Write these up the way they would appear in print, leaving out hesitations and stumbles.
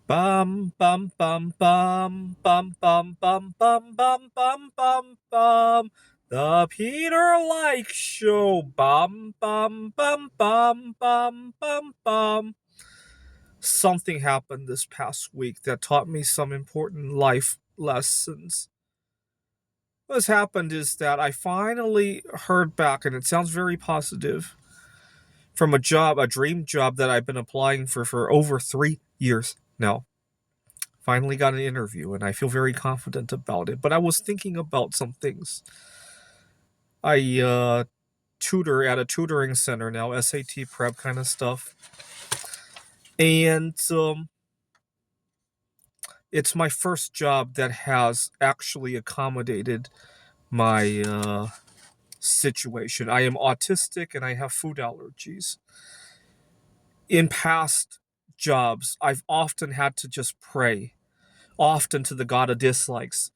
Bum bum bum bum bum bum bum bum bum bum bum bum. The Peter Like Show. Bum bum bum bum bum bum bum. Something happened this past week that taught me some important life lessons. What's happened is that I finally heard back, and it sounds very positive, from a dream job that I've been applying for over 3 years now. Finally got an interview, and I feel very confident about it. But I was thinking about some things. I tutor at a tutoring center now, SAT prep kind of stuff, and it's my first job that has actually accommodated my situation. I am autistic and I have food allergies. In past jobs, I've often had to just pray, often to the God of dislikes,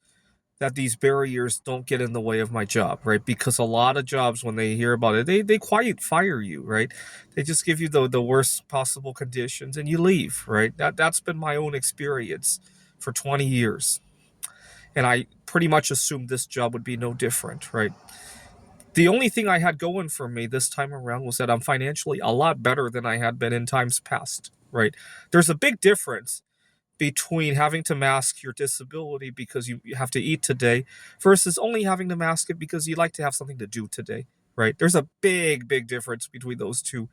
that these barriers don't get in the way of my job, right? Because a lot of jobs, when they hear about it, they quiet fire you, right? They just give you the worst possible conditions and you leave, right? That's been my own experience for 20 years. And I pretty much assumed this job would be no different, right? The only thing I had going for me this time around was that I'm financially a lot better than I had been in times past, right? There's a big difference between having to mask your disability because you have to eat today versus only having to mask it because you like to have something to do today, right? There's a big difference between those two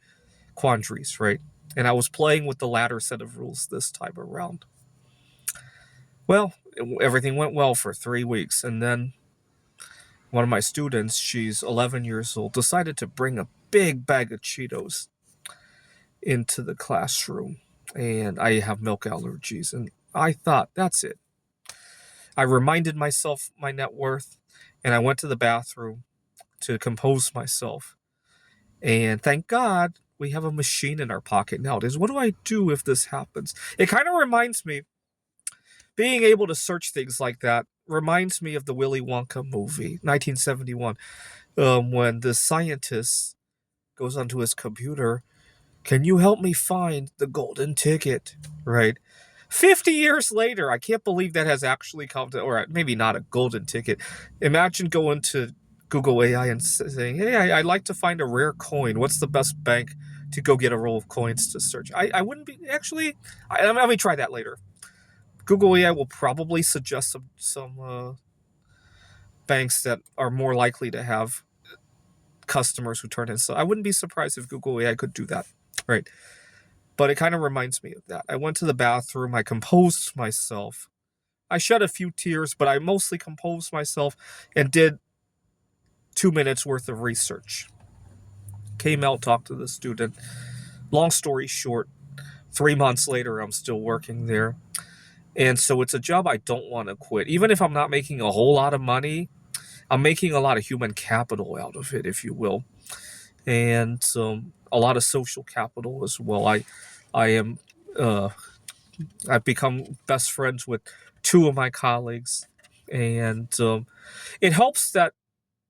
quandaries, right? And I was playing with the latter set of rules this time around. Well, everything went well for 3 weeks, and then one of my students, she's 11 years old, decided to bring a big bag of Cheetos into the classroom. And I have milk allergies. And I thought, that's it. I reminded myself my net worth, and I went to the bathroom to compose myself. And thank God we have a machine in our pocket nowadays. What do I do if this happens? It kind of reminds me, being able to search things like that reminds me of the Willy Wonka movie, 1971, when the scientist goes onto his computer. Can you help me find the golden ticket? Right? 50 years later, I can't believe that has actually come to, or maybe not a golden ticket. Imagine going to Google AI and saying, hey, I'd like to find a rare coin. What's the best bank to go get a roll of coins to search? I wouldn't be, actually, let me try that later. Google AI will probably suggest some banks that are more likely to have customers who turn in. So I wouldn't be surprised if Google AI could do that. Right. But it kind of reminds me of that. I went to the bathroom, I composed myself. I shed a few tears, but I mostly composed myself and did 2 minutes worth of research. Came out, talked to the student. Long story short, 3 months later, I'm still working there. And so it's a job I don't want to quit. Even if I'm not making a whole lot of money, I'm making a lot of human capital out of it, if you will. And a lot of social capital as well. I am uh, I've become best friends with two of my colleagues, and it helps that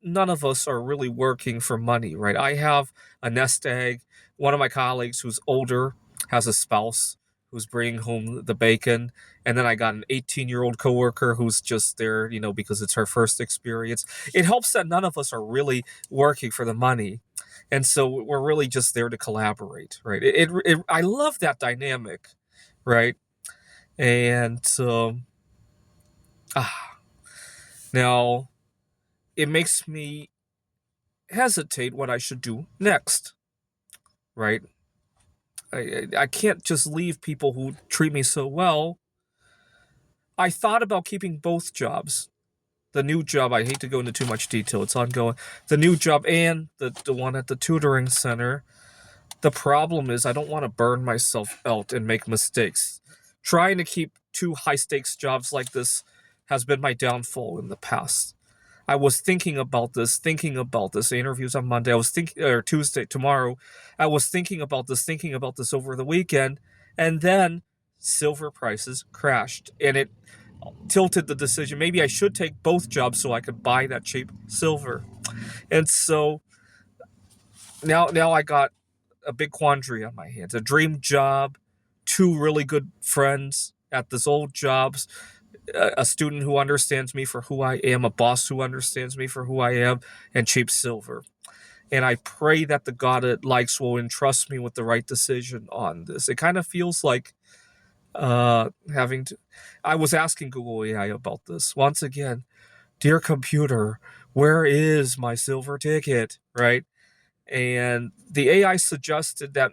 none of us are really working for money, right? I have a nest egg. One of my colleagues who's older has a spouse who's bringing home the bacon. And then I got an 18-year-old coworker who's just there, because it's her first experience. It helps that none of us are really working for the money. And so we're really just there to collaborate, right? I love that dynamic, right? And ah, now it makes me hesitate what I should do next, right? I can't just leave people who treat me so well. I thought about keeping both jobs. The new job, I hate to go into too much detail, it's ongoing. The new job and the one at the tutoring center. The problem is I don't want to burn myself out and make mistakes. Trying to keep two high stakes jobs like this has been my downfall in the past. I was thinking about this. The interviews on Monday. I was thinking, or Tuesday, tomorrow. I was thinking about this over the weekend. And then silver prices crashed and it tilted the decision. Maybe I should take both jobs so I could buy that cheap silver. And so now I got a big quandary on my hands. A dream job, two really good friends, at this old job, a student who understands me for who I am, a boss who understands me for who I am, and cheap silver. And I pray that the God it likes will entrust me with the right decision on this. It kind of feels like having to. I was asking Google AI about this once again. Dear computer, where is my silver ticket? Right? And the AI suggested that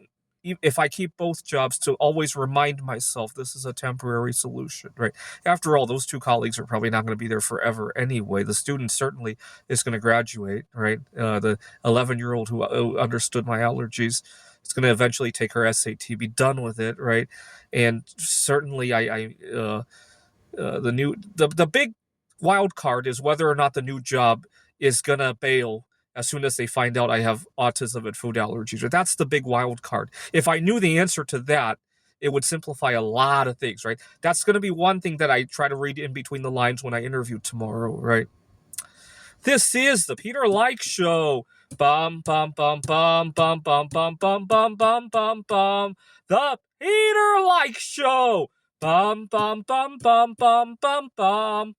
if I keep both jobs, to always remind myself this is a temporary solution, right? After all, those two colleagues are probably not going to be there forever anyway. The student certainly is going to graduate, right? The 11-year-old who understood my allergies is going to eventually take her SAT, be done with it, right? And certainly, the big wild card is whether or not the new job is gonna bail as soon as they find out I have autism and food allergies. That's the big wild card. If I knew the answer to that, it would simplify a lot of things, right? That's going to be one thing that I try to read in between the lines when I interview tomorrow, right? This is the Peter Like Show. Bum bum bum bum bum bum bum bum bum bum bum bum. The Peter Like Show. Bum bum bum bum bum bum bum.